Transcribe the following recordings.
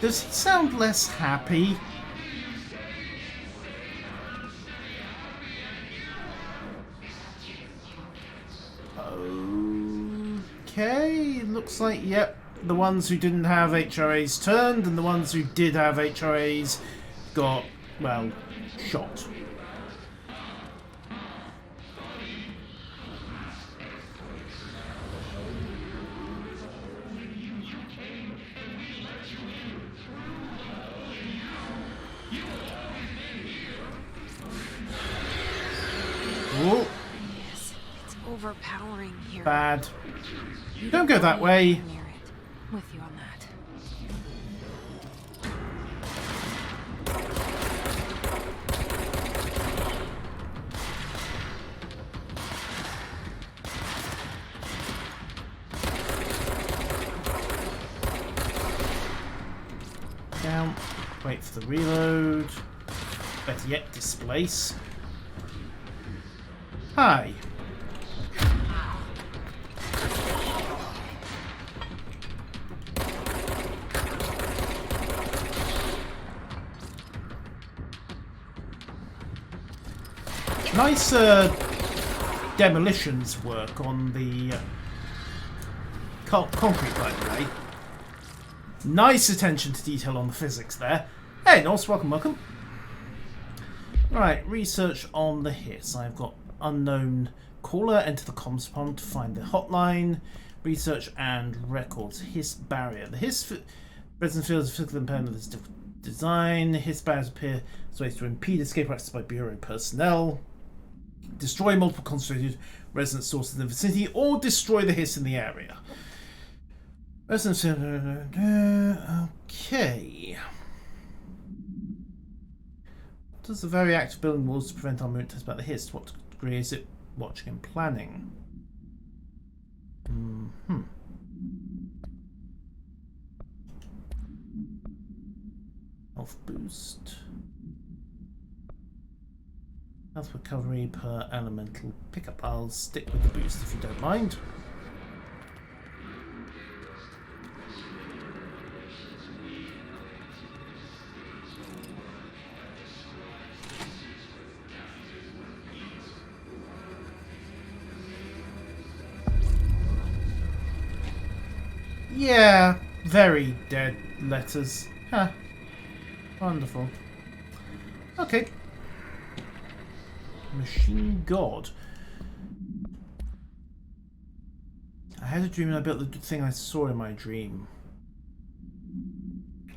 Does he sound less happy? Okay, looks like, yep, the ones who didn't have HRAs turned, and the ones who did have HRAs got, well, shot. Oh. It's overpowering here. Bad. Don't go that way. Near it. With you on that. Down. Wait for the reload. Better yet, displace. Hi. Nice demolitions work on the concrete, by the way. Nice attention to detail on the physics there. Hey, Norse, welcome. Right, research on the hiss. I've got unknown caller, enter the comms prompt to find the hotline. Research and records. Hiss barrier. The hiss presence field is physical impairment with different design. Hiss barriers appear as ways to impede escape access by bureau personnel. Destroy multiple concentrated resonance sources in the vicinity, or destroy the hiss in the area. Resonance. Okay. Does the very active building walls to prevent our movement test about the hiss? To what degree is it watching and planning? Health boost. Health recovery per elemental pickup. I'll stick with the boost if you don't mind. Yeah, very dead letters. Huh. Wonderful. Okay. Machine God. I had a dream and I built the thing I saw in my dream.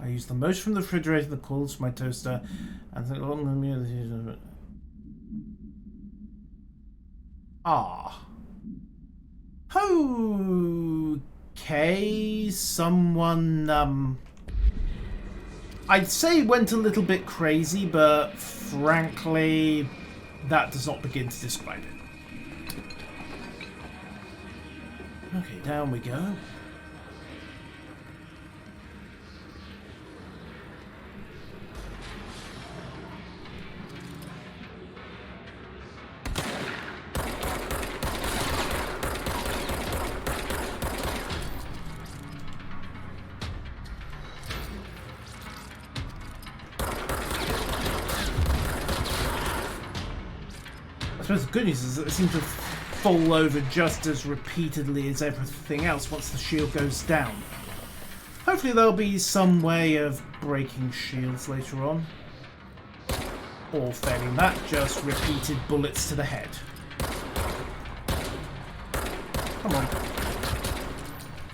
I used the motion from the refrigerator, the coils from my toaster, and think along the mirror. Ah. Okay, someone, I'd say went a little bit crazy, but frankly, that does not begin to describe it. Okay, down we go. I suppose the good news is that it seems to fall over just as repeatedly as everything else once the shield goes down. Hopefully there'll be some way of breaking shields later on. Or failing that, just repeated bullets to the head. Come on.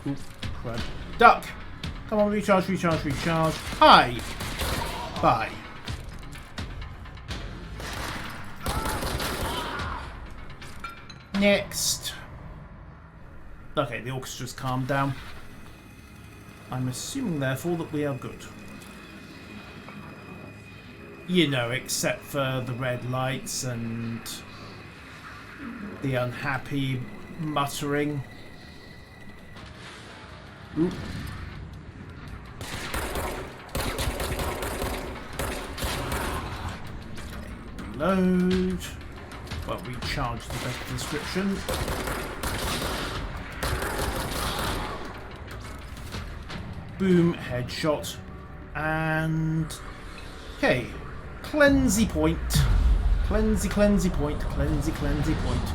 Oop, crud. Duck! Come on, recharge, recharge, recharge. Hi! Bye. Next. Okay, the orchestra's calmed down. I'm assuming, therefore, that we are good. You know, except for the red lights and the unhappy muttering. Oop. Reload. Well, recharge the better description. Boom, headshot. And okay, cleansey point, cleansey point, cleansey point.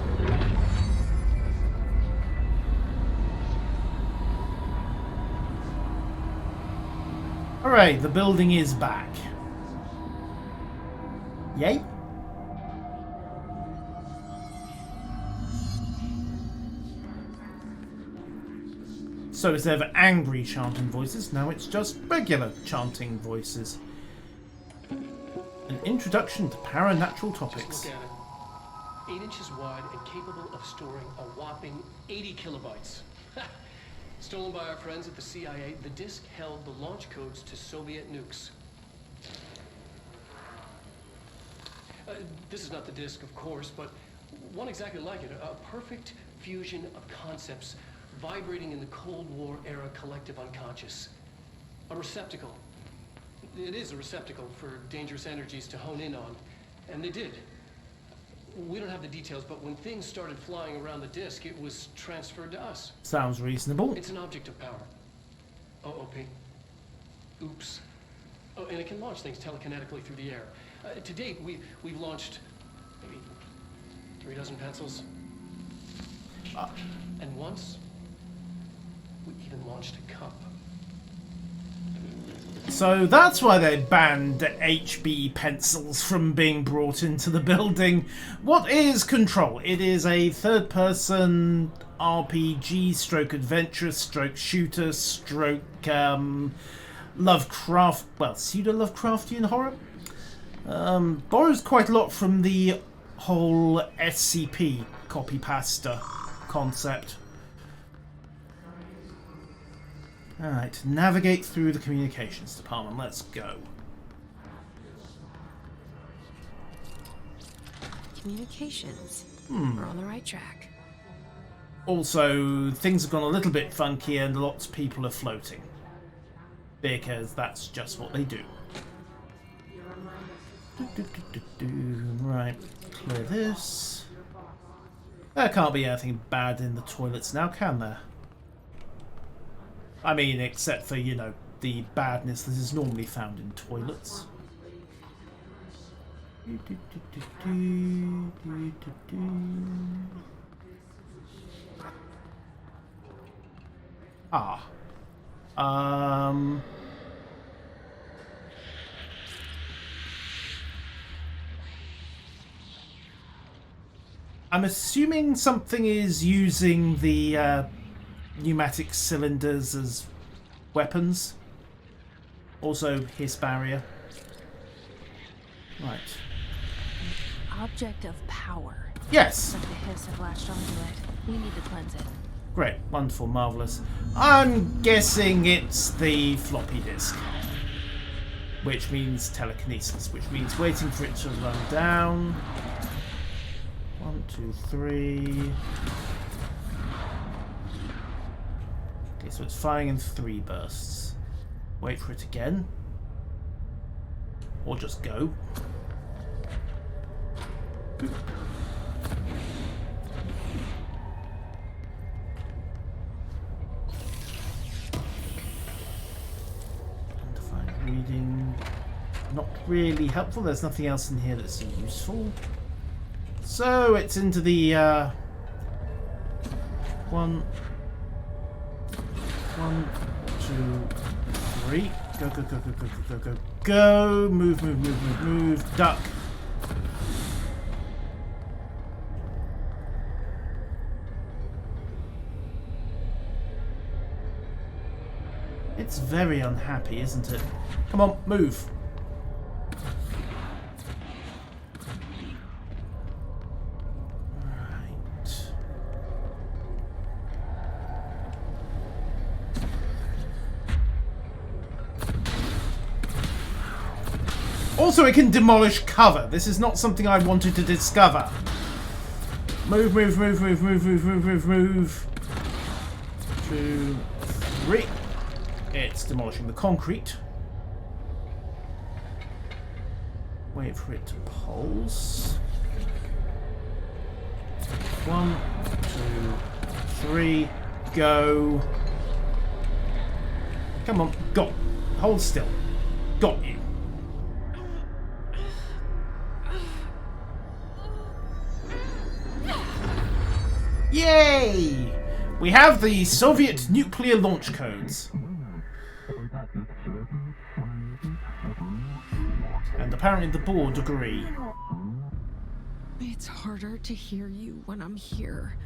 Alright, the building is back. Yay. So instead of angry chanting voices, now it's just regular chanting voices. An introduction to paranatural topics. Just look at it. 8 inches wide and capable of storing a whopping 80 kilobytes. Stolen by our friends at the CIA, the disk held the launch codes to Soviet nukes. This is not the disk, of course, but one exactly like it. A perfect fusion of concepts vibrating in the Cold War era collective unconscious. A receptacle. It is a receptacle for dangerous energies to hone in on. And they did. We don't have the details, but when things started flying around the disk, it was transferred to us. Sounds reasonable. It's an object of power. OOP. Oops. Oh, and it can launch things telekinetically through the air. To date, we've launched maybe 3 dozen pencils. And once, we even launched a cup. So that's why they banned HB pencils from being brought into the building. What is Control? It is a third-person RPG stroke adventure stroke shooter stroke Lovecraft, well, pseudo-Lovecraftian horror. Borrows quite a lot from the whole SCP copy-pasta concept. Alright, navigate through the communications department. Let's go. Communications. We're on the right track. Also, things have gone a little bit funky and lots of people are floating. Because that's just what they do. Right, clear this. There can't be anything bad in the toilets now, can there? I mean, except for, you know, the badness that is normally found in toilets. I'm assuming something is using the pneumatic cylinders as weapons. Also, hiss barrier. Right. Object of power. Yes. But the hiss have latched onto it. We need to cleanse it. Great. Wonderful. Marvellous. I'm guessing it's the floppy disk. Which means telekinesis. Which means waiting for it to run down. 1, 2, 3... Okay, so it's firing in 3 bursts. Wait for it again. Or just go. Boop. Undefined reading. Not really helpful. There's nothing else in here that's useful. So it's into the 1, 2, 3. Go, go, go, go, go, go, go, go, go. Move, move, move, move, move. Duck. It's very unhappy, isn't it? Come on, move. Also, it can demolish cover. This is not something I wanted to discover. Move, move, move, move, move, move, move, move, move. 2, 3. It's demolishing the concrete. Wait for it to pulse. 1, 2, 3. Go. Come on, go. Hold still. Got you. Yay! We have the Soviet nuclear launch codes. And apparently the board agree. It's harder to hear you when I'm here.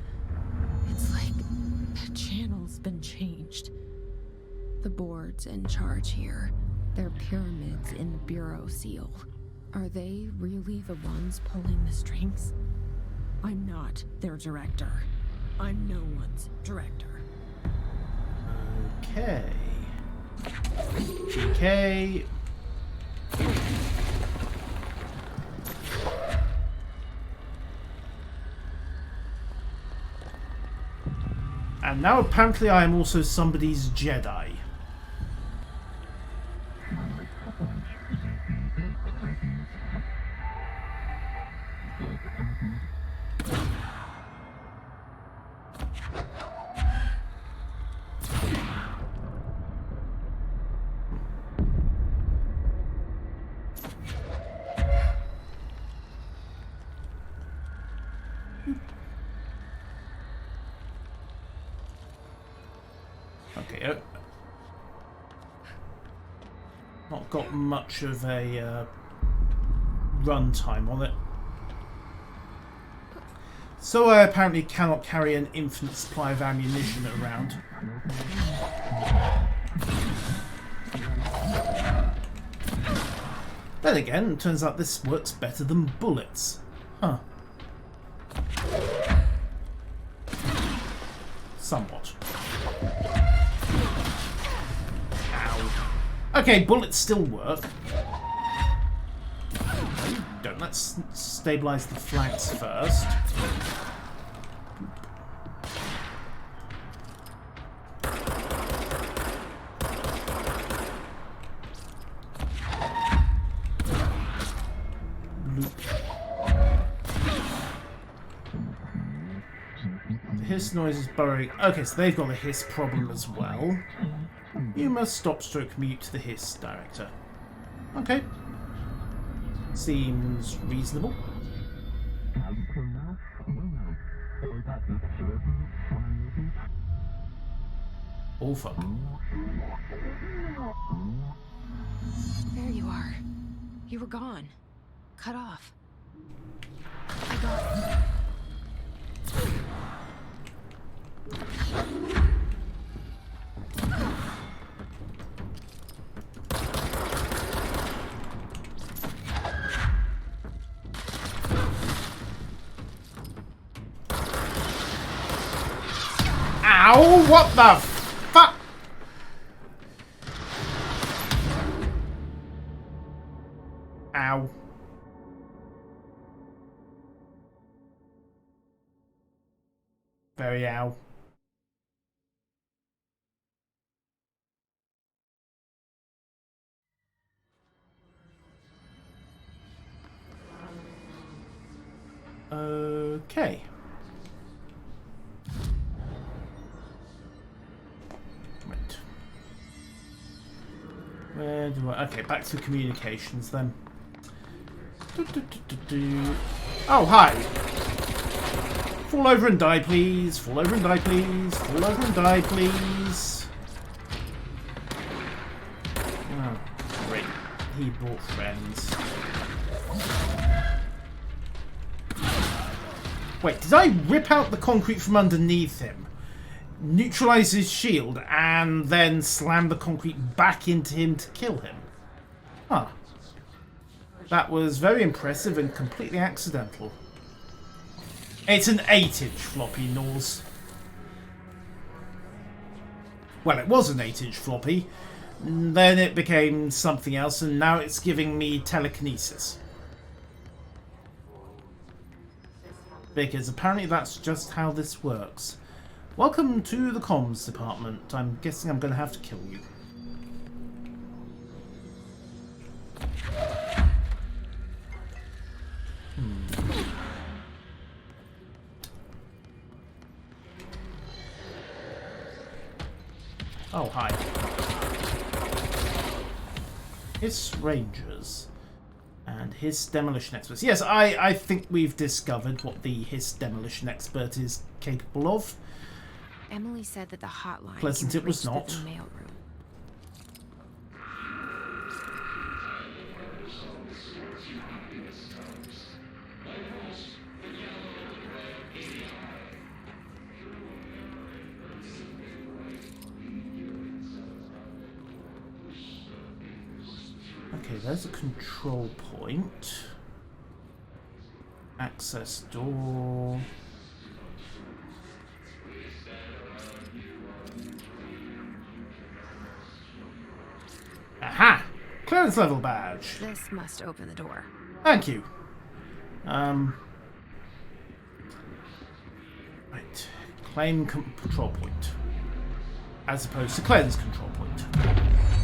It's like the channel's been changed. The board's in charge here. They're pyramids in the Bureau seal. Are they really the ones pulling the strings? I'm not their director. I'm no one's director. Okay. Okay. And now apparently I am also somebody's Jedi. Okay, not got much of a run time on it. So I apparently cannot carry an infinite supply of ammunition around. Then again, it turns out this works better than bullets. Huh. Somewhat. Okay, bullets still work. Don't let's stabilize the flanks first. The hiss noise is burrowing. Okay, so they've got a hiss problem as well. You must stop stroke mute the hiss, director. Okay. Seems reasonable. All fun. There you are. You were gone. Cut off. I got it. Ow! What the fuck? Ow. Very ow. Okay. Right. Where do I... Okay, back to communications then. Oh, hi. Fall over and die, please. Fall over and die, please. Fall over and die, please. Oh, great. He brought friends. Wait, did I rip out the concrete from underneath him, neutralize his shield, and then slam the concrete back into him to kill him? Huh. That was very impressive and completely accidental. It's an 8-inch floppy, Nors. Well, it was an 8-inch floppy. Then it became something else, and now it's giving me telekinesis. Because apparently that's just how this works. Welcome to the comms department. I'm guessing I'm going to have to kill you. Oh, hi. Hiss Rangers and Hiss Demolition Experts. Yes, I think we've discovered what the Hiss Demolition Expert is capable of. Emily said that the hotline Pleasant can it was reach not. the mailroom. Okay, there's a control point. Access door. Aha! Clearance level badge. This must open the door. Thank you. Right. Claim control point. As opposed to cleanse control point.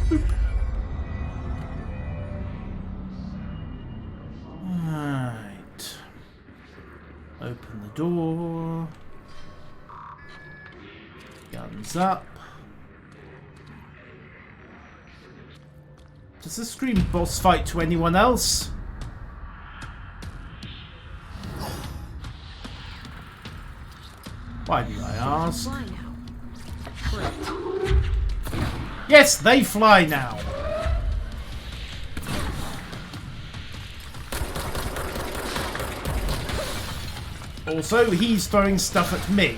Boop. Right. Open the door. Guns up. Does this scream boss fight to anyone else? Why do I ask? Fly now. Great. Yes, they fly now. Also, he's throwing stuff at me.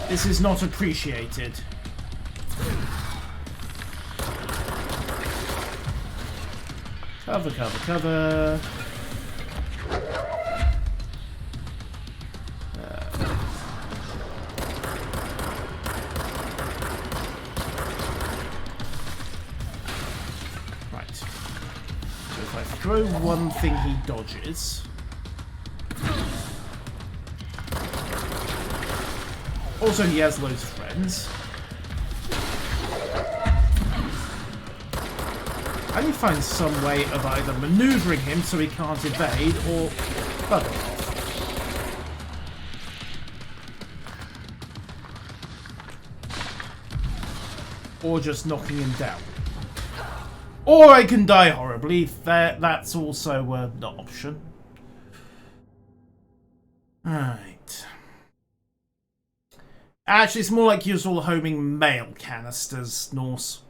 This is not appreciated. Cover, cover, cover. Right. So if I throw one thing, he dodges. Also, he has loads of friends. I need to find some way of either maneuvering him so he can't evade or bugger off. Or just knocking him down. Or I can die horribly. That's also an option. Alright. Actually, it's more like you're all homing mail canisters, Norse.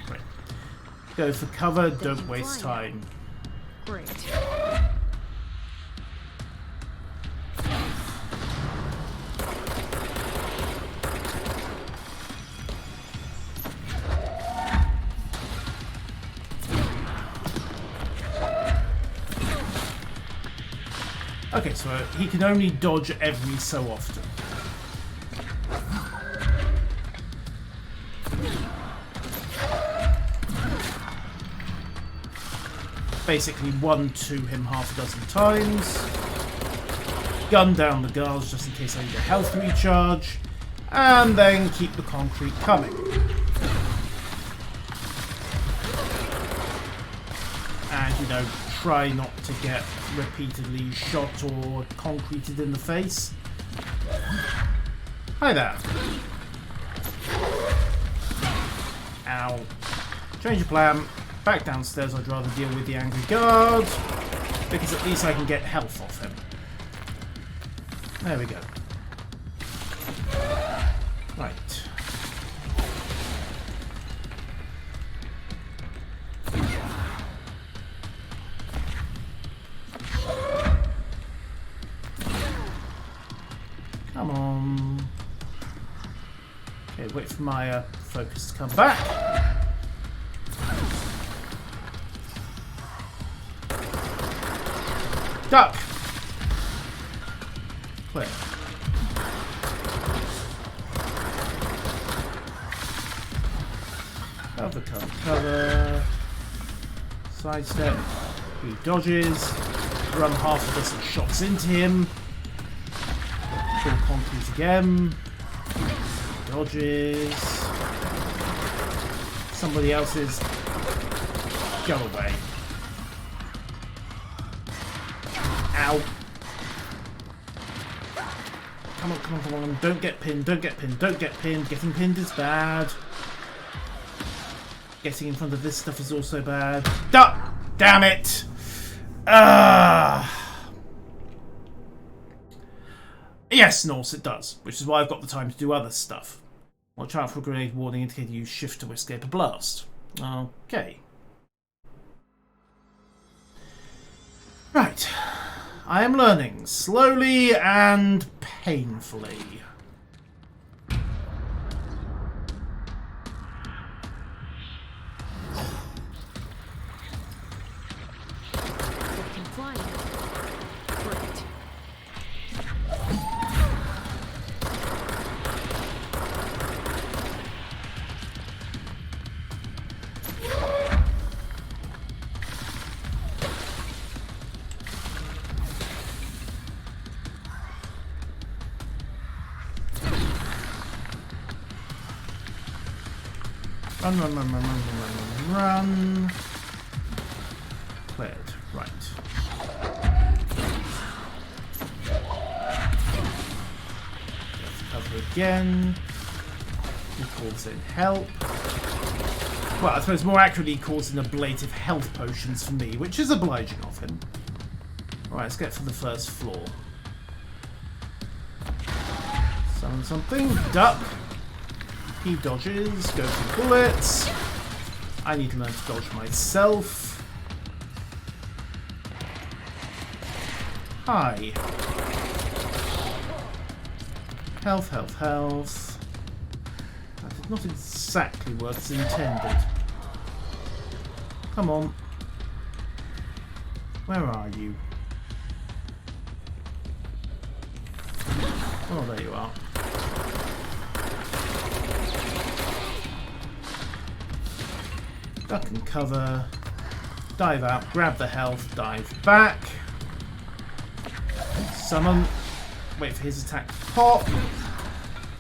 Right. Go for cover, don't waste time. Great. Okay, so he can only dodge every so often. Basically, 1-2 him half a dozen times. Gun down the guards just in case I need a health recharge. And then keep the concrete coming. And, you know, try not to get repeatedly shot or concreted in the face. Hi there. Ow. Change of plan. Back downstairs. I'd rather deal with the angry guard. Because at least I can get health off him. There we go. Right. Come on. Okay, wait for my focus to come back. Duck! Clear. Cover, cover, cover. Sidestep. He dodges. Run half a dozen shots into him. Kill concrete again. Dodges. Somebody else is Go away. Ow. Come on, come on, come on. Don't get pinned, don't get pinned, don't get pinned. Getting pinned is bad. Getting in front of this stuff is also bad. Duh! Damn it! Yes, Norse, it does. Which is why I've got the time to do other stuff. Watch out for a grenade warning indicating use shift to escape a blast. Okay. Right. I am learning slowly and painfully. Run, run, run, run, run, run, run, run. Cleared. Right. Let's cover again. He calls in help. Well, I suppose more accurately he calls in ablative health potions for me, which is obliging of him. Right, let's get to the first floor. Summon something. Duck. He dodges, goes for bullets. I need to learn to dodge myself. Hi. Health, health, health. That did not exactly work as intended. Come on. Where are you? Oh, there you are. Duck and cover, dive out, grab the health, dive back, summon, wait for his attack to pop,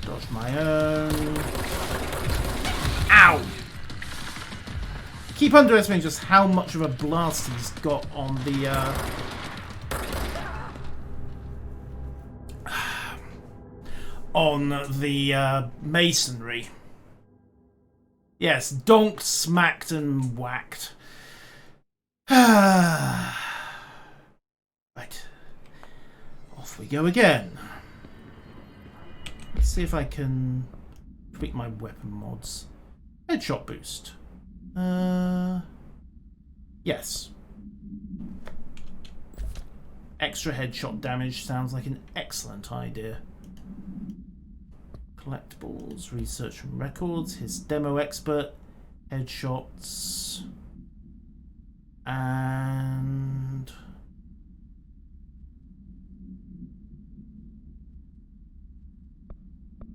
dodge my own. Ow! Keep underestimating just how much of a blast he's got on the masonry. Yes, donked, smacked, and whacked. Right. Off we go again. Let's see if I can tweak my weapon mods. Headshot boost. Yes. Extra headshot damage sounds like an excellent idea. Collectibles, research and records, his demo expert, headshots, and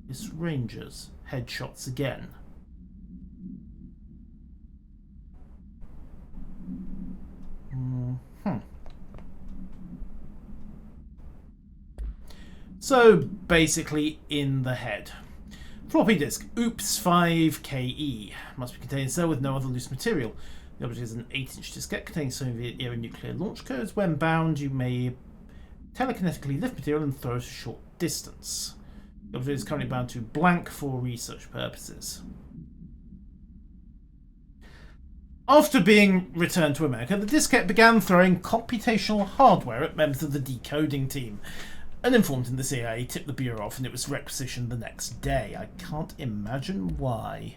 his rangers, headshots again. So basically in the head. Floppy disk, oops 5KE. Must be contained in cell with no other loose material. The object is an 8-inch diskette containing Soviet-era nuclear launch codes. When bound, you may telekinetically lift material and throw it a short distance. The object is currently bound to blank for research purposes. After being returned to America, the diskette began throwing computational hardware at members of the decoding team. An informant in the CIA tipped the bureau off and it was requisitioned the next day. I can't imagine why.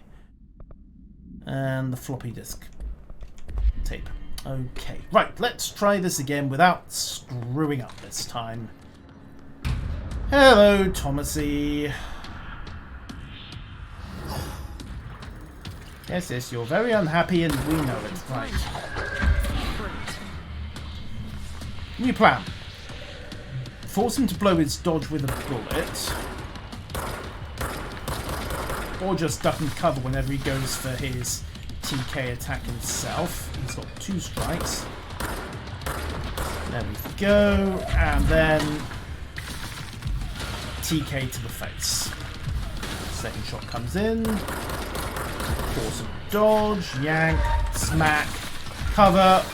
And the floppy disk tape. Okay, right, let's try this again without screwing up this time. Hello, Thomasy. Yes, yes, you're very unhappy and we know it. Right. New plan. Force him to blow his dodge with a bullet. Or just duck and cover whenever he goes for his TK attack himself. He's got 2 strikes. There we go. And then TK to the face. Second shot comes in. Force him to dodge, yank, smack, cover.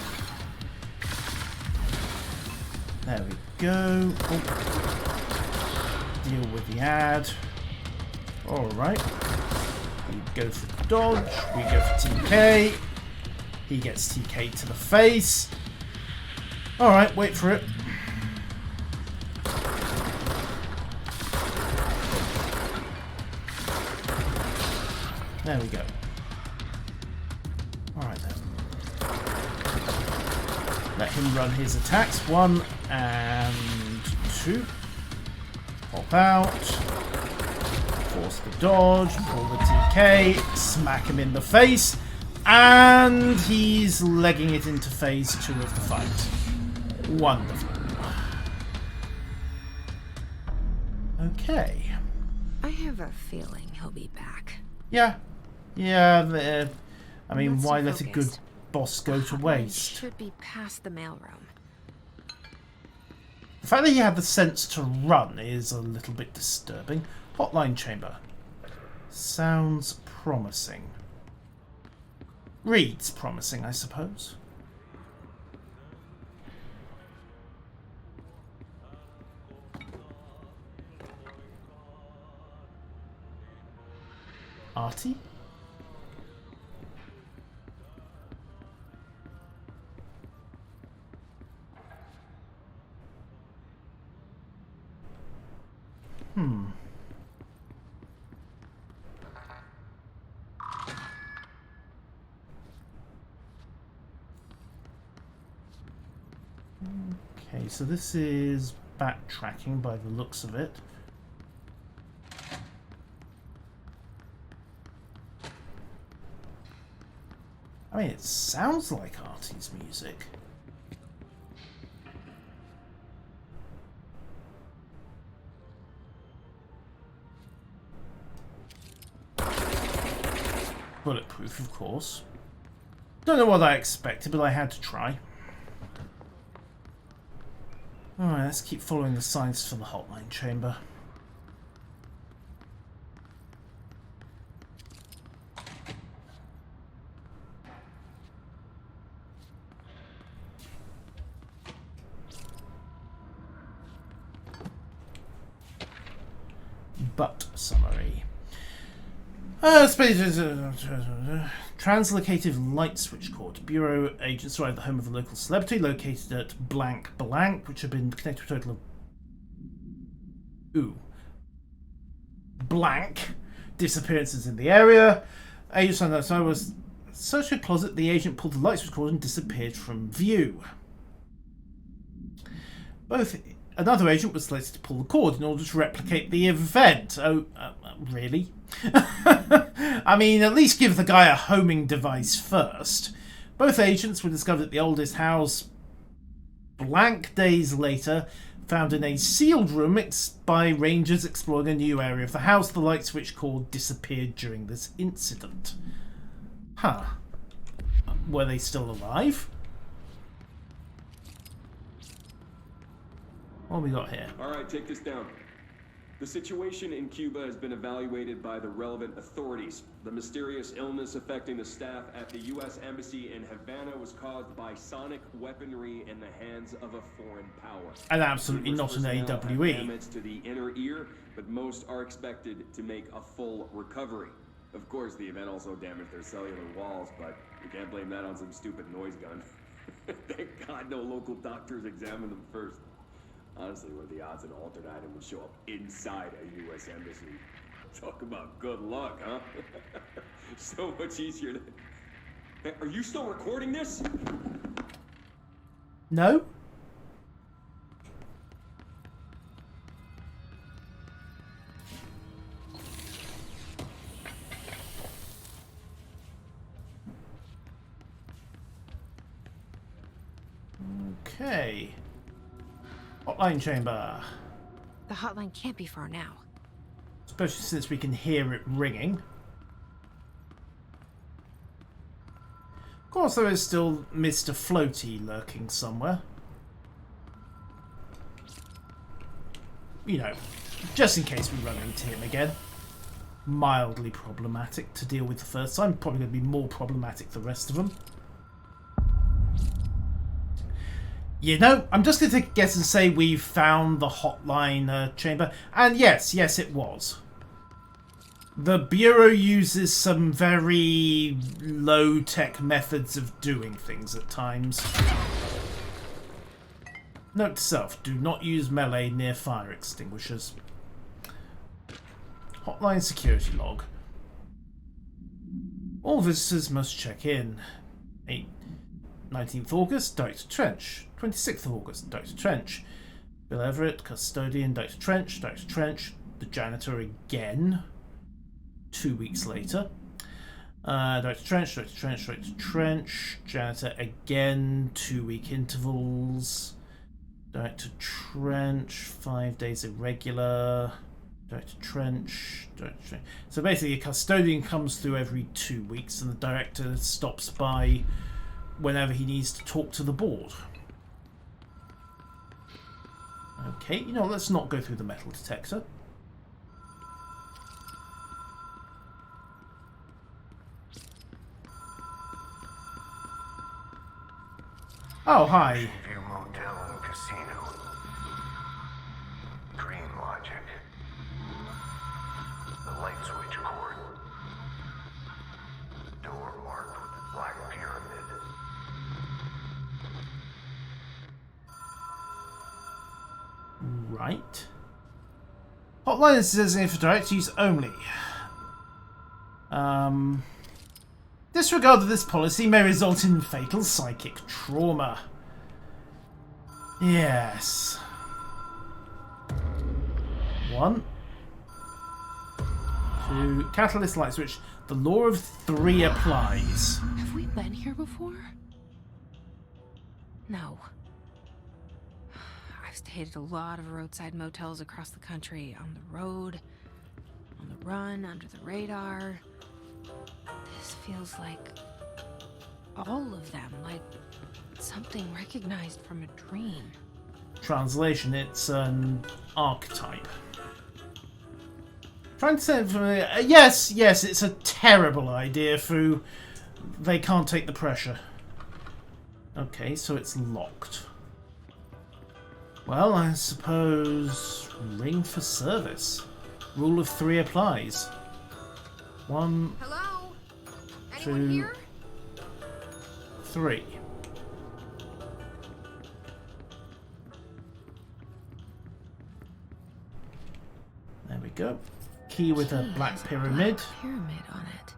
There we go. Oh. Deal with the ad. Alright. We go for dodge. We go for TK. He gets TK to the face. Alright, wait for it. There we go. Alright then. Let him run his attacks. 1 and 2. Pop out. Force the dodge. Pull the TK. Smack him in the face. And he's legging it into phase 2 of the fight. Wonderful. Okay. I have a feeling he'll be back. Yeah. Yeah, I mean, Let's why stay let a good focused. boss go to waste? Should be past the mailroom. The fact that he had the sense to run is a little bit disturbing. Hotline chamber. Sounds promising. Reads promising, I suppose. Artie? Okay, so this is backtracking by the looks of it. I mean, it sounds like Artie's music. Bulletproof, of course. Don't know what I expected, but I had to try. Alright, let's keep following the signs for the hotline chamber. But summary. Translocative light switch cord. Bureau agents arrived at the home of a local celebrity located at blank blank, which had been connected to a total of blank disappearances in the area. Agents found that I was searching a closet. The agent pulled the light switch cord and disappeared from view. Another agent was selected to pull the cord in order to replicate the event. Oh, really? I mean, at least give the guy a homing device first. Both agents were discovered at the oldest house blank days later, found in a sealed room by rangers exploring a new area of the house. The light switch cord disappeared during this incident. Huh. Were they still alive? What have we got here? Alright, take this down. The situation in Cuba has been evaluated by the relevant authorities. The mysterious illness affecting the staff at the U.S. Embassy in Havana was caused by sonic weaponry in the hands of a foreign power. And absolutely not an AWE. Damage to the inner ear, but most are expected to make a full recovery. Of course, the event also damaged their cellular walls, but you can't blame that on some stupid noise gun. Thank God no local doctors examined them first. Honestly, what are the odds an altered item would show up inside a U.S. embassy? Talk about good luck, huh? So much easier to... Hey, are you still recording this? No? Okay. Hotline chamber. The hotline can't be far now. Especially since we can hear it ringing. Of course, there is still Mr. Floaty lurking somewhere. You know, just in case we run into him again. Mildly problematic to deal with the first time. Probably going to be more problematic the rest of them. You know, I'm just going to take a guess and say we found the hotline chamber. And yes, it was. The Bureau uses some very low-tech methods of doing things at times. Note to self, do not use melee near fire extinguishers. Hotline security log. All visitors must check in. 19th August, Director Trench. 26th of August, Director Trench. Bill Everett, Custodian, Director Trench. Director Trench, the janitor again. 2 weeks later. Director Trench, Director Trench, Director Trench. Janitor again, 2 week intervals. Director Trench, 5 days irregular. Director Trench, Director Trench. So basically a custodian comes through every 2 weeks and the director stops by whenever he needs to talk to the board. Okay, you know, let's not go through the metal detector. Oh, hi. View Motel and Casino. Dream logic. The light switch cord. Door marked with the black pyramid. Right. Hotline is designated for direct use only. Disregard of this policy may result in fatal psychic trauma. Yes. 1, 2. Catalyst light switch. The law of 3 applies. Have we been here before? No. I've stayed at a lot of roadside motels across the country. On the road, on the run, under the radar. This feels like all of them, like something recognized from a dream. Translation, it's an archetype. Trying to say it from yes, it's a terrible idea, Fu. They can't take the pressure. Okay, so it's locked. Well, I suppose ring for service. Rule of 3 applies. 1, Hello? 2, 3. There we go. Key with a black pyramid. Pyramid on it.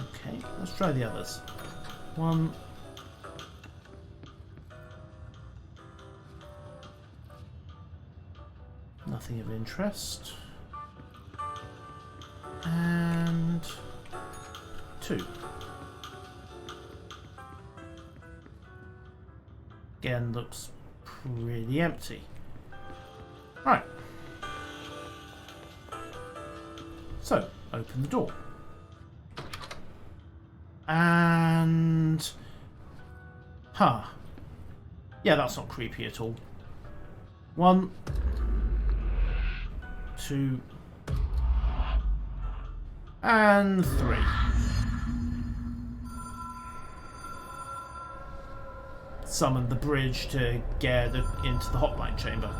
Okay, let's try the others. 1. Nothing of interest. And 2. Again, looks pretty empty. Right. So, open the door. And... Huh. Yeah, that's not creepy at all. 1, 2, and 3. Summon the bridge to get into the hotline chamber.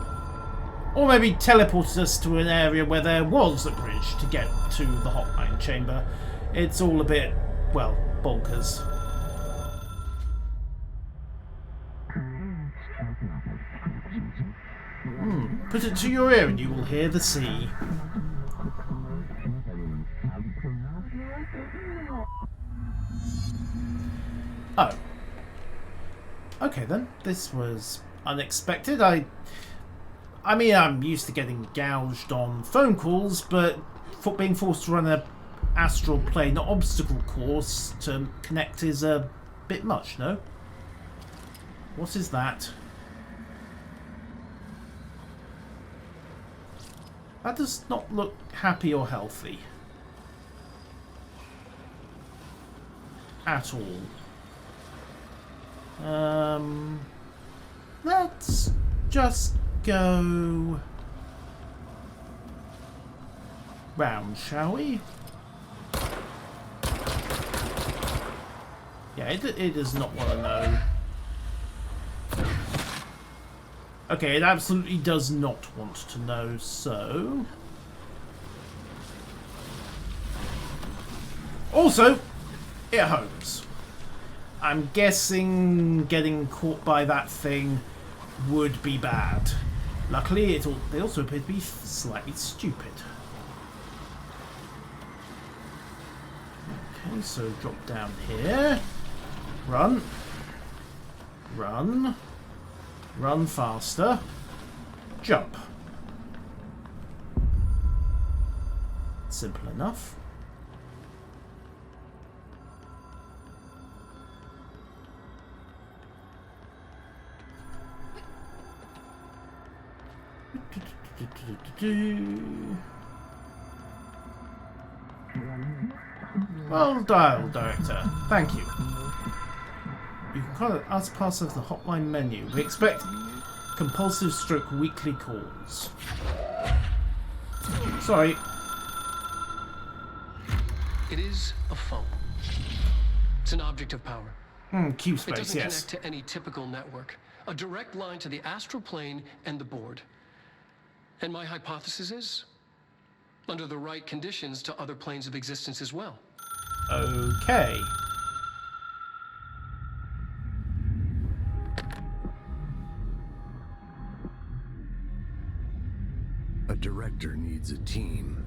Or maybe teleported us to an area where there was a bridge to get to the hotline chamber. It's all a bit, well, bonkers. Put it to your ear and you will hear the sea. Oh. Okay then, this was unexpected. I mean, I'm used to getting gouged on phone calls, but for being forced to run a astral plane obstacle course to connect is a bit much, no? What is that? That does not look happy or healthy. At all. Let's just go round, shall we? it does not want to know. Okay, it absolutely does not want to know, so... Also, it homes. I'm guessing getting caught by that thing would be bad. Luckily, they also appear to be slightly stupid. Okay, so drop down here. Run. Run. Run faster. Jump. Simple enough. Well dialed, Director. Thank you. You can call it as part of the hotline menu. We expect compulsive stroke weekly calls. Sorry. It is a phone. It's an object of power. Cube It space, doesn't yes. connect to any typical network. A direct line to the astral plane and the board. And my hypothesis is, under the right conditions, to other planes of existence as well. Okay. A director needs a team.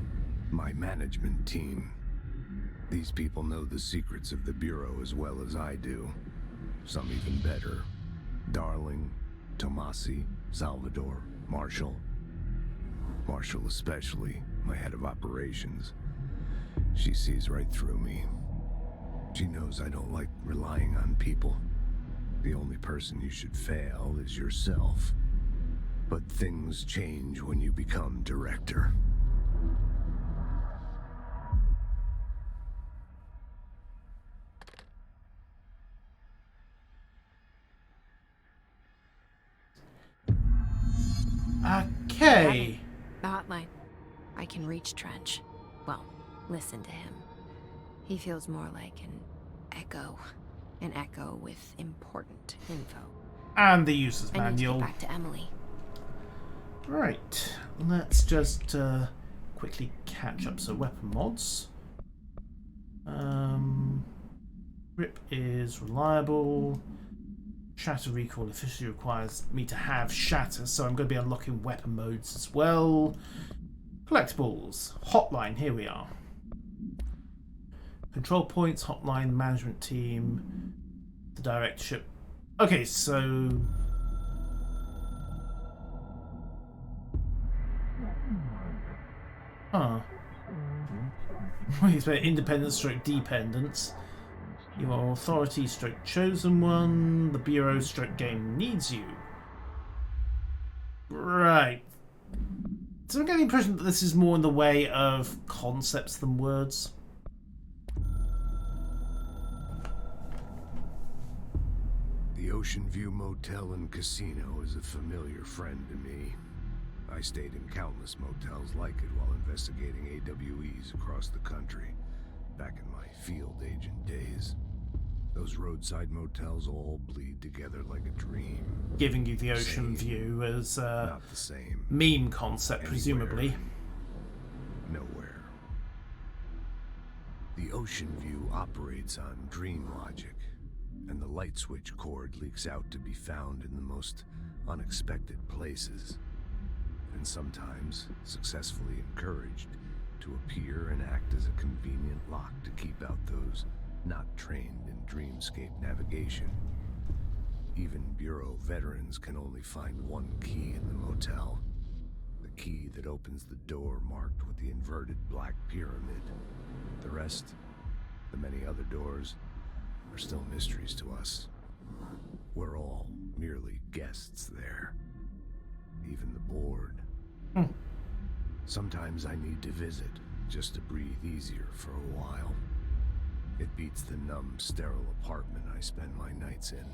My management team. These people know the secrets of the Bureau as well as I do. Some even better. Darling, Tomasi, Salvador, Marshall. Marshall especially, my head of operations. She sees right through me. She knows I don't like relying on people. The only person you should fail is yourself. But things change when you become director. Okay. The hotline. I can reach Trench. Well, listen to him. He feels more like an echo. An echo with important info. And the user's I need to manual. get back to Emily. Right. Let's just quickly catch up. So weapon mods. Grip is reliable. Shatter recall officially requires me to have shatter, so I'm going to be unlocking weapon modes as well. Collectibles. Hotline, here we are. Control points, hotline, management team, the directorship. Okay, so... Huh. It's about independence stroke dependence. You are authority stroke chosen one. The Bureau stroke game needs you. Right. So I'm getting the impression that this is more in the way of concepts than words. The Ocean View Motel and Casino is a familiar friend to me. I stayed in countless motels like it while investigating AWEs across the country, back in my field agent days. Those roadside motels all bleed together like a dream. Giving you the ocean Same, view as not the same. meme concept, Anywhere, presumably. Nowhere. The Ocean View operates on dream logic, and the light switch cord leaks out to be found in the most unexpected places, and sometimes successfully encouraged to appear and act as a convenient lock to keep out those not trained in dreamscape navigation. Even Bureau veterans can only find one key in the motel. The key that opens the door marked with the inverted black pyramid. The rest, the many other doors, are still mysteries to us. We're all merely guests there. Even the board. Sometimes I need to visit, just to breathe easier for a while. It beats the numb, sterile apartment I spend my nights in,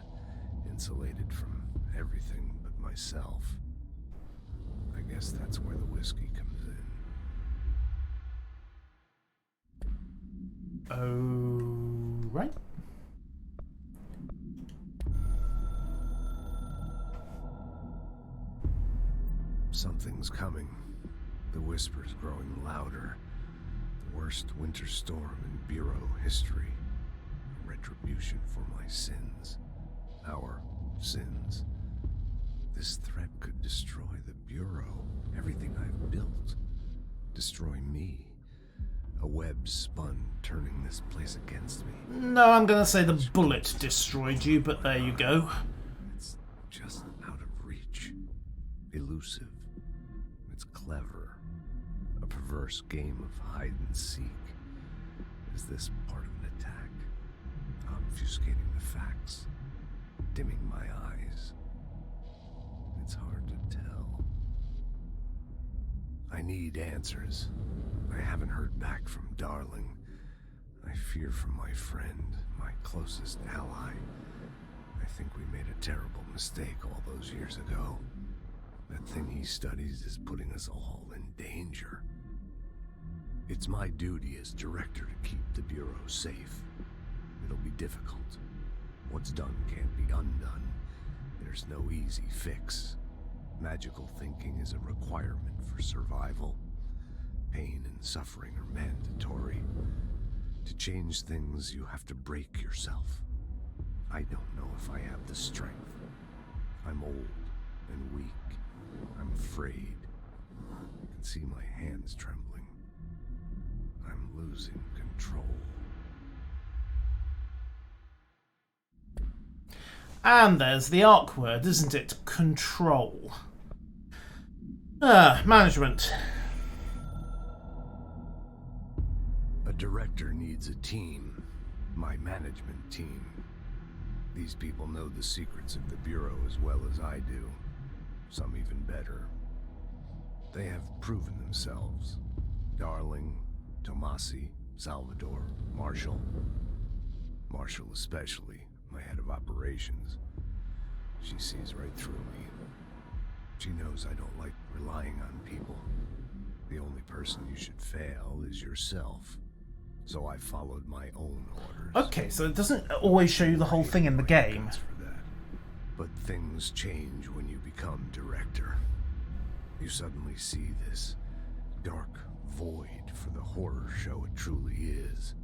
insulated from everything but myself. I guess that's where the whiskey comes in. Oh, right. Something's coming. The whispers growing louder. The worst winter storm in Bureau history. A retribution for my sins. Our sins. This threat could destroy the Bureau. Everything I've built. Destroy me. A web spun, turning this place against me. No, I'm gonna say the bullet destroyed you, but there you go. It's just out of reach. Elusive. It's clever. A perverse game of hide and seek. Is this part of an attack? Obfuscating the facts. Dimming my eyes. It's hard to tell. I need answers. I haven't heard back from Darling. I fear for my friend, my closest ally. I think we made a terrible mistake all those years ago. That thing he studies is putting us all in danger. It's my duty as director to keep the Bureau safe. It'll be difficult. What's done can't be undone. There's no easy fix. Magical thinking is a requirement for survival. Pain and suffering are mandatory. To change things, you have to break yourself. I don't know if I have the strength. I'm old and weak. I'm afraid. I can see my hands trembling. I'm losing control. And there's the ARC word, isn't it? Control. Management. A director needs a team. My management team. These people know the secrets of the Bureau as well as I do. Some even better. They have proven themselves. Darling, Tomasi, Salvador, Marshall. Marshall especially, my head of operations. She sees right through me. She knows I don't like relying on people. The only person you should fail is yourself. So I followed my own orders. Okay, so it doesn't always show you the whole thing in the game. For that. But things change when you become director. You suddenly see this dark void for the horror show it truly is,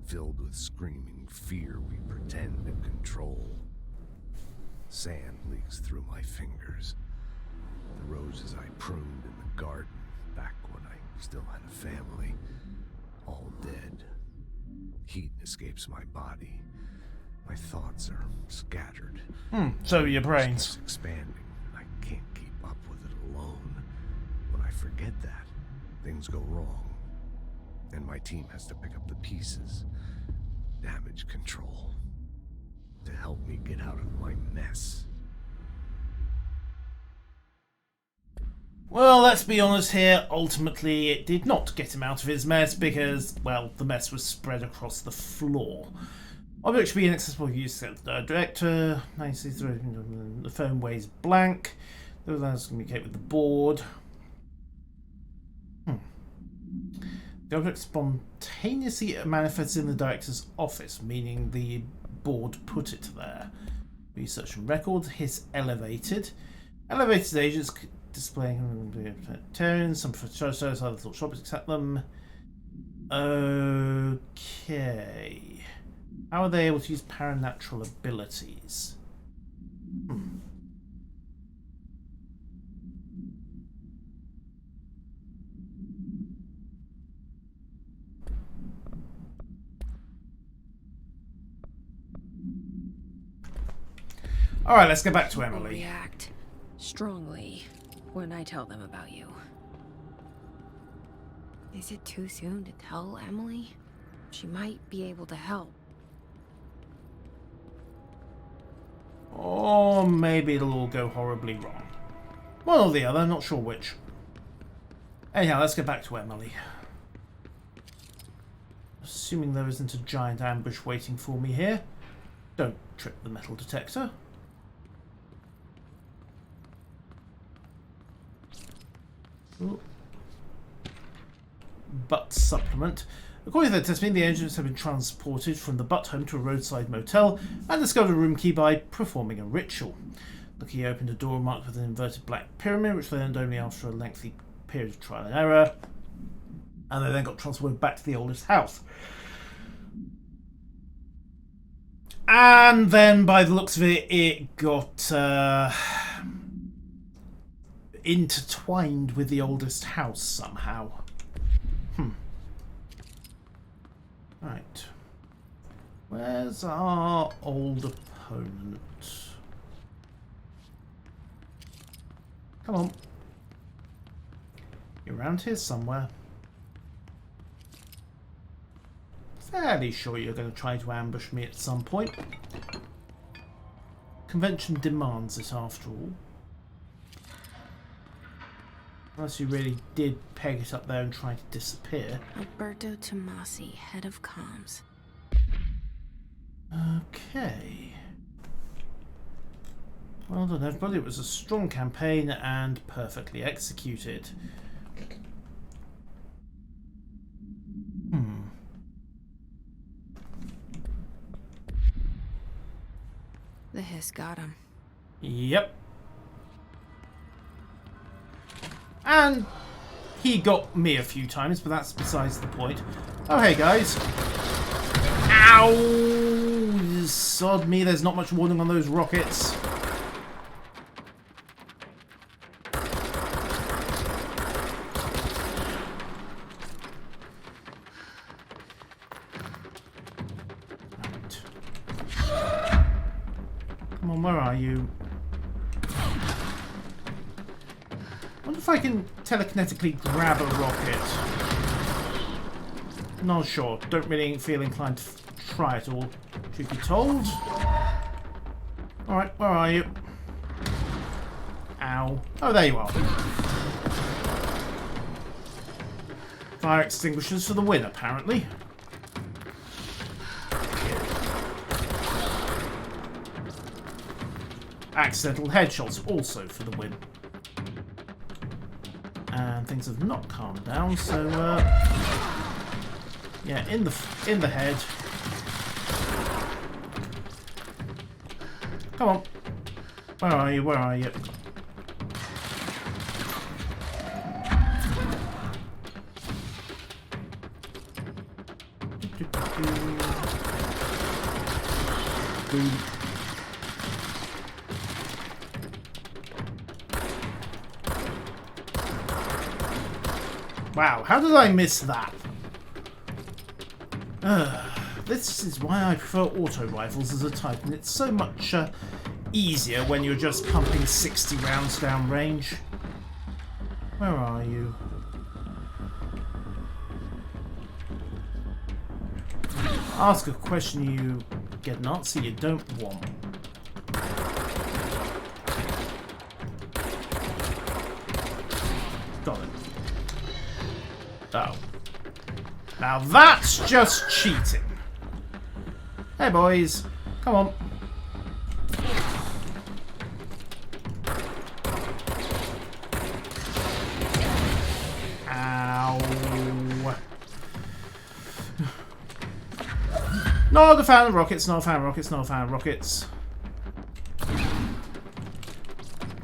filled with screaming fear we pretend to control. Sand leaks through my fingers. The roses I pruned in the garden back when I still had a family, all dead. Heat escapes my body. My thoughts are scattered. So your brains. It's expanding. I can't keep up with it alone. When I forget that, things go wrong. And my team has to pick up the pieces. Damage control. To help me get out of my mess. Well, let's be honest here. Ultimately, it did not get him out of his mess because, well, the mess was spread across the floor. Object should be inaccessible use director. 963. The phone weighs blank. Those lines communicate with the board. The object spontaneously manifests in the director's office, meaning the board put it there. Research and records. His elevated. Elevated agents displaying tones. Some for shows, other thought shoppers accept them. Okay. How are they able to use paranatural abilities? Alright, let's get back to People Emily. react strongly when I tell them about you. Is it too soon to tell Emily? She might be able to help. Or maybe it'll all go horribly wrong. One or the other, not sure which. Anyhow, let's get back to Emily. Assuming there isn't a giant ambush waiting for me here. Don't trip the metal detector. Ooh. Butt supplement. According to the testimony, the agents have been transported from the butt home to a roadside motel and discovered a room key by performing a ritual. The key opened a door marked with an inverted black pyramid, which they learned only after a lengthy period of trial and error. And they then got transported back to the oldest house. And then, by the looks of it, it got intertwined with the oldest house somehow. Right. Where's our old opponent? Come on. You're around here somewhere. Fairly sure you're going to try to ambush me at some point. Convention demands it, after all. Unless you really did peg it up there and try to disappear. Alberto Tomasi, head of comms. Okay. Well done, everybody. It was a strong campaign and perfectly executed. The hiss got him. Yep. And he got me a few times, but that's besides the point. Oh, hey, guys. Ow! Sod me, there's not much warning on those rockets. Right. Come on, where are you? I wonder if I can telekinetically grab a rocket. Not sure. Don't really feel inclined to try it all, truth be told. Alright, where are you? Ow. Oh, there you are. Fire extinguishers for the win, apparently. Accidental headshots also for the win. And things have not calmed down, so yeah, in the head. Come on. Where are you? Where are you? Boom. Wow, how did I miss that? This is why I prefer auto rifles as a type, and it's so much easier when you're just pumping 60 rounds down range. Where are you? Ask a question you get an answer you don't want. Got it. Oh. Now that's just cheating. Hey boys, come on. Ow. Not a fan of rockets, not a fan of rockets, not a fan of rockets.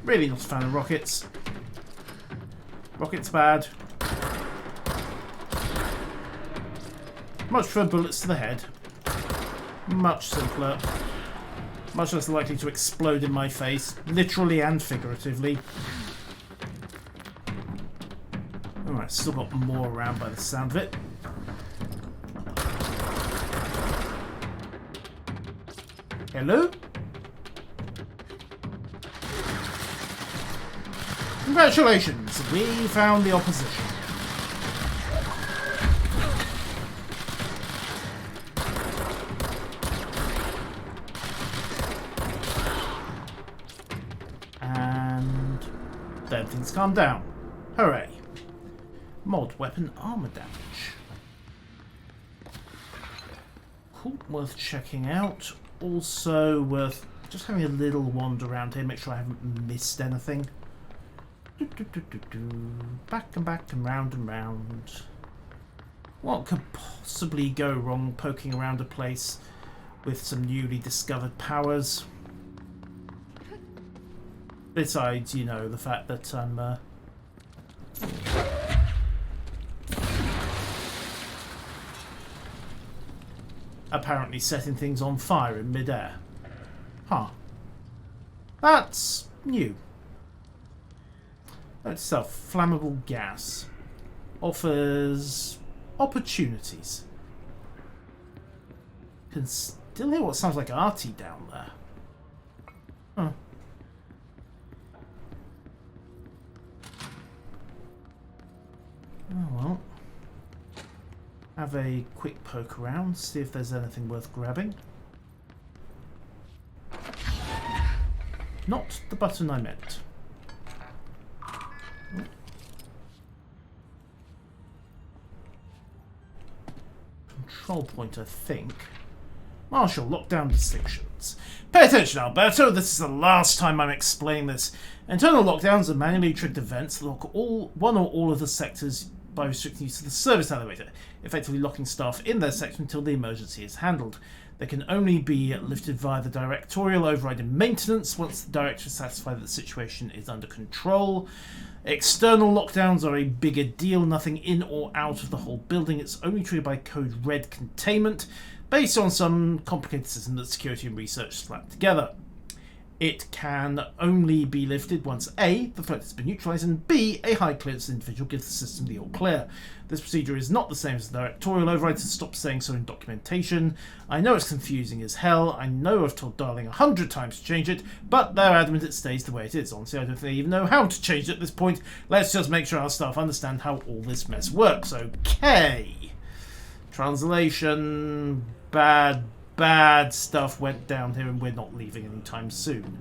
Really not a fan of rockets. Rockets bad. Much prefer bullets to the head. Much simpler. Much less likely to explode in my face, literally and figuratively. Alright, still got more around by the sound of it. Hello? Congratulations, we found the opposition. Then things calm down. Hooray. Mod weapon armor damage. Cool, worth checking out. Also worth just having a little wander around here, make sure I haven't missed anything. Back and back and round and round. What could possibly go wrong poking around a place with some newly discovered powers? Besides, you know, the fact that I'm apparently setting things on fire in midair. Huh. That's new. Note itself, flammable gas offers opportunities. Can still hear what sounds like Artie down there. Huh. Oh well. Have a quick poke around, see if there's anything worth grabbing. Not the button I meant. Control point, I think. Marshal, lockdown distinctions. Pay attention, Alberto. This is the last time I'm explaining this. Internal lockdowns are manually triggered events that lock one or all of the sectors by restricting use of the service elevator, effectively locking staff in their sector until the emergency is handled. They can only be lifted via the directorial override and maintenance once the director is satisfied that the situation is under control. External lockdowns are a bigger deal, nothing in or out of the whole building. It's only triggered by code red containment, based on some complicated system that security and research slapped together. It can only be lifted once A, the threat has been neutralised, and B, a high clearance individual gives the system the all clear. This procedure is not the same as the directorial override, so stop saying so in documentation. I know it's confusing as hell, I know I've told Darling 100 times to change it, but they're adamant it stays the way it is. Honestly, I don't think they even know how to change it at this point. Let's just make sure our staff understand how all this mess works. Okay. Translation. Bad stuff went down here and we're not leaving anytime soon.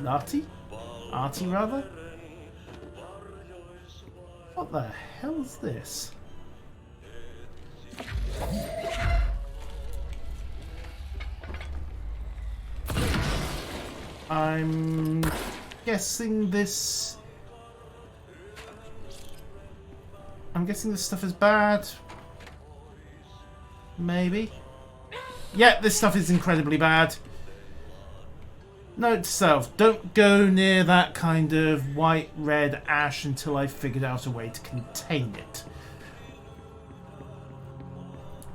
Artie? Artie, rather? What the hell is this? I'm guessing this... I'm guessing this stuff is bad. Maybe. Yeah, this stuff is incredibly bad. Note to self, don't go near that kind of white, red ash until I've figured out a way to contain it.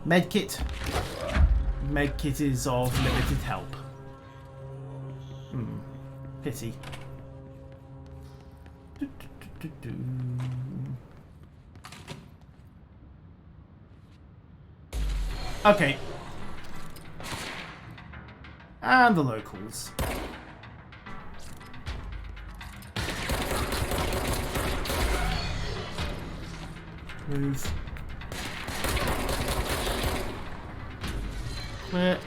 Medkit. Medkit is of limited help. Pity. Okay. And the locals. Move. Clear.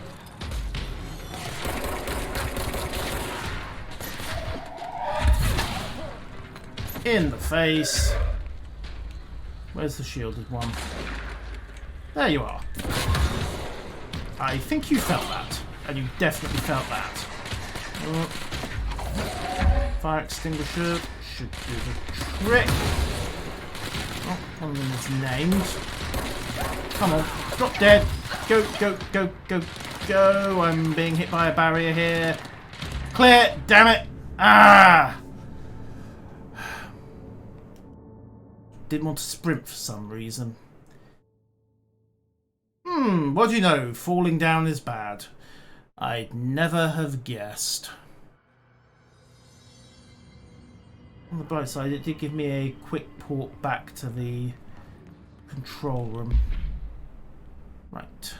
In the face. Where's the shielded one? There you are. I think you felt that. And you definitely felt that. Oh. Fire extinguisher should do the trick. Oh, one of them is named. Come on. Drop dead. Go, go, go, go, go. I'm being hit by a barrier here. Clear. Damn it. Ah! Didn't want to sprint for some reason. What do you know? Falling down is bad. I'd never have guessed. On the bright side, it did give me a quick port back to the control room. Right.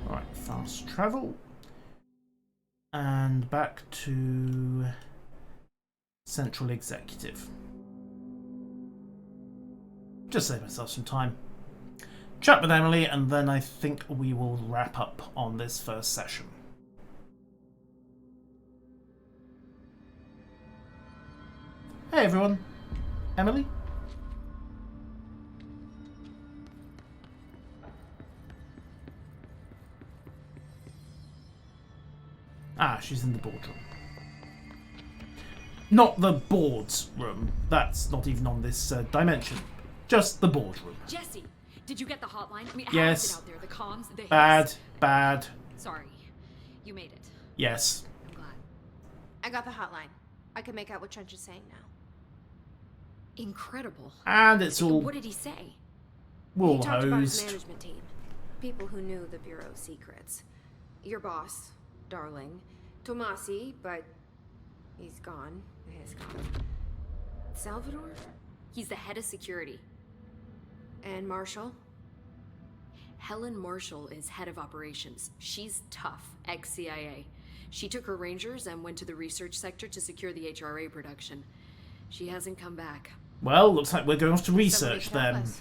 Alright, fast travel. And back to Central Executive. Just save myself some time. Chat with Emily, and then I think we will wrap up on this first session. Hey everyone. Emily? Ah, she's in the boardroom. Not the boards room. That's not even on this dimension. Just the boardroom. Jesse, did you get the hotline? I mean, Yes. how is it out there? The comms, the Bad, hiss? bad. Sorry, you made it. Yes. I'm glad. I got the hotline. I can make out what Trench is saying now. Incredible. And it's all What did he say? wool He talked about his hosed. management team. People who knew the Bureau's secrets. Your boss, Darling. Tomasi, but he's gone. He's gone. Salvador? He's the head of security. And Marshall? Helen Marshall is head of operations. She's tough, ex-CIA. She took her rangers and went to the research sector to secure the HRA production. She hasn't come back. Well, looks like we're going off to Somebody research can help then. us.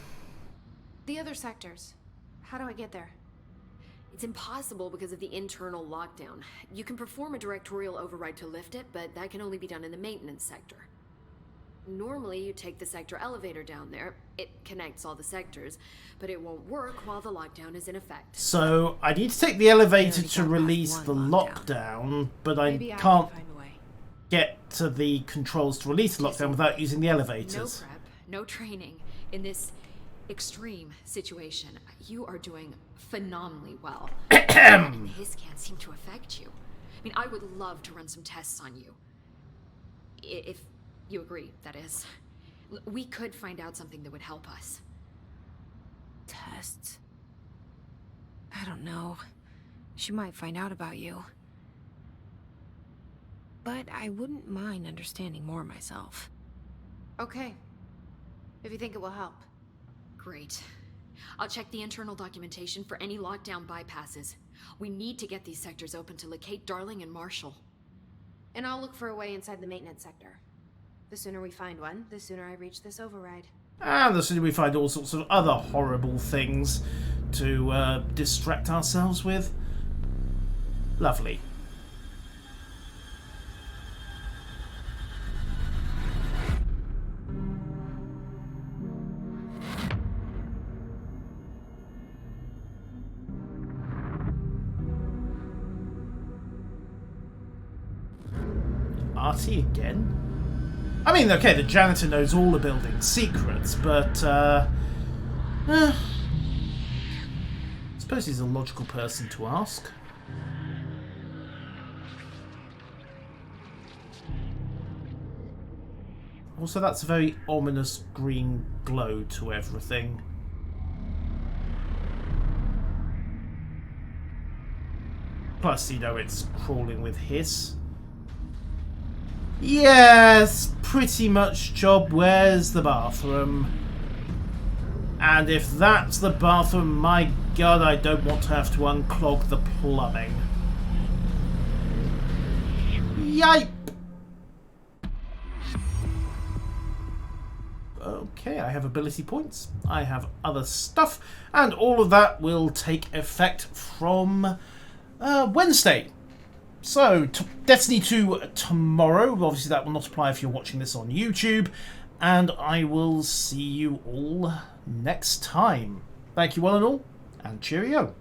The other sectors. How do I get there? It's impossible because of the internal lockdown. You can perform a directorial override to lift it, but that can only be done in the maintenance sector. Normally, you take the sector elevator down there. It connects all the sectors, but it won't work while the lockdown is in effect. So I need to take the elevator already to got past release one the lockdown. lockdown, but I Maybe I can't can find a way. get to the controls to release the lockdown without using the No elevators. prep, no training in this extreme situation. You are doing phenomenally well. And his can't seem to affect you. I mean, I would love to run some tests on you. If you agree, that is. We could find out something that would help us. Tests. I don't know. She might find out about you. But I wouldn't mind understanding more myself. Okay. If you think it will help. Great. I'll check the internal documentation for any lockdown bypasses. We need to get these sectors open to locate Darling and Marshall. And I'll look for a way inside the maintenance sector. The sooner we find one, the sooner I reach this override. And the sooner we find all sorts of other horrible things to distract ourselves with. Lovely. Artie again? I mean, okay, the janitor knows all the building's secrets, but, I suppose he's a logical person to ask. Also, that's a very ominous green glow to everything. Plus, you know, it's crawling with hiss. Yes, pretty much job. Where's the bathroom? And if that's the bathroom, my god, I don't want to have to unclog the plumbing. Yipe! Okay, I have ability points. I have other stuff. And all of that will take effect from Wednesday. So, Destiny 2 tomorrow. Obviously, that will not apply if you're watching this on YouTube. And I will see you all next time. Thank you, one and all, and cheerio.